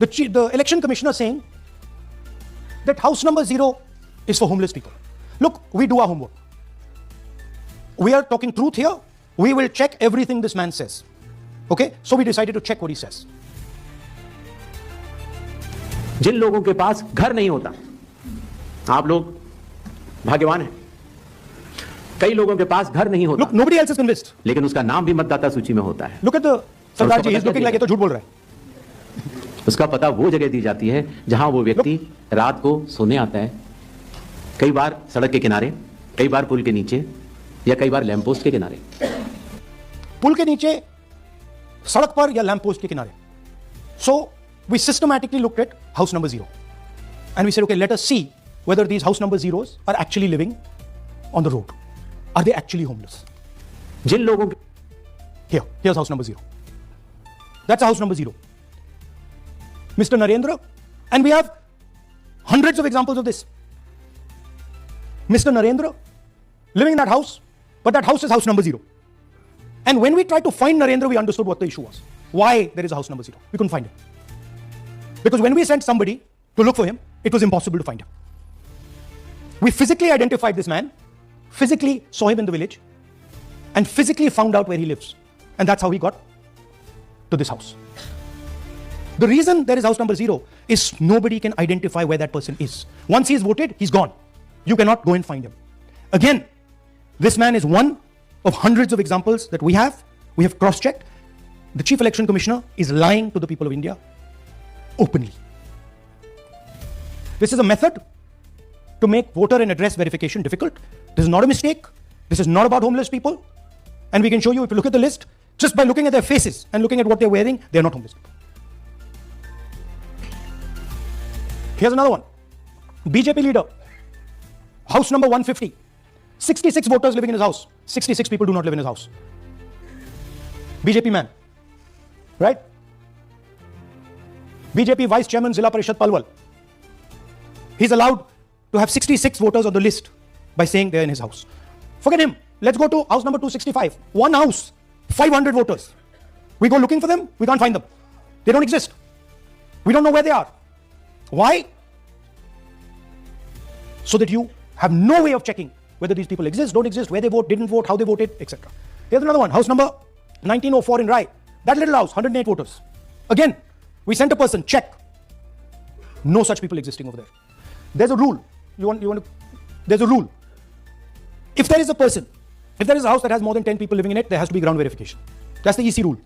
the election commissioner saying that house number 0 is for homeless people. Look, we do our homework. We are talking truth here. We will check everything this man says. Okay? So we decided to check what he says. जिन लोगों के पास घर नहीं होता, आप लोग भाग्यवान हैं। कई लोगों के पास घर नहीं होता। Look, nobody else is convinced. लेकिन उसका नाम भी मतदाता सूची में होता है। Look at the Sardar ji, he's looking like ये तो झूठ बोल रहा है। उसका पता वो जगह दी जाती है जहां वो व्यक्ति रात को सोने आता है, कई बार सड़क के किनारे, कई बार पुल के नीचे, या कई बार लैंप पोस्ट के किनारे। पुल के नीचे, सड़क पर या लैंप पोस्ट के किनारे। So we systematically looked at house number 0 and we said, okay, let us see whether these house number 0s are actually living on the road. Are they actually homeless? जिन लोगों Here's house number 0. That's house number 0. Mr. Narendra, and we have hundreds of examples of this. Mr. Narendra living in that house, but that house is house number 0. And when we tried to find Narendra, we understood what the issue was. Why there is a house number 0. We couldn't find him. Because when we sent somebody to look for him, it was impossible to find him. We physically identified this man, physically saw him in the village, and physically found out where he lives. And that's how he got to this house. The reason there is house number 0 is nobody can identify where that person is. Once he is voted, he's gone. You cannot go and find him. Again, this man is one of hundreds of examples that we have. We have cross-checked. The Chief Election Commissioner is lying to the people of India openly. This is a method to make voter and address verification difficult. This is not a mistake. This is not about homeless people. And we can show you, if you look at the list, just by looking at their faces and looking at what they're wearing, they're not homeless people. Here's another one. BJP leader, house number 150. 66 voters living in his house. 66 people do not live in his house. BJP man, right? BJP Vice Chairman Zilla Parishad Palwal. He's allowed to have 66 voters on the list by saying they're in his house. Forget him. Let's go to house number 265. One house, 500 voters. We go looking for them, we can't find them. They don't exist. We don't know where they are. Why? So that you have no way of checking whether these people exist, don't exist, where they vote, didn't vote, how they voted, etc. Here's another one. House number 1904 in Rai. That little house, 108 voters. Again, we sent a person, check. No such people existing over there. There's a rule. There's a rule. If there is a person, if there is a house that has more than 10 people living in it, there has to be ground verification. That's the EC rule.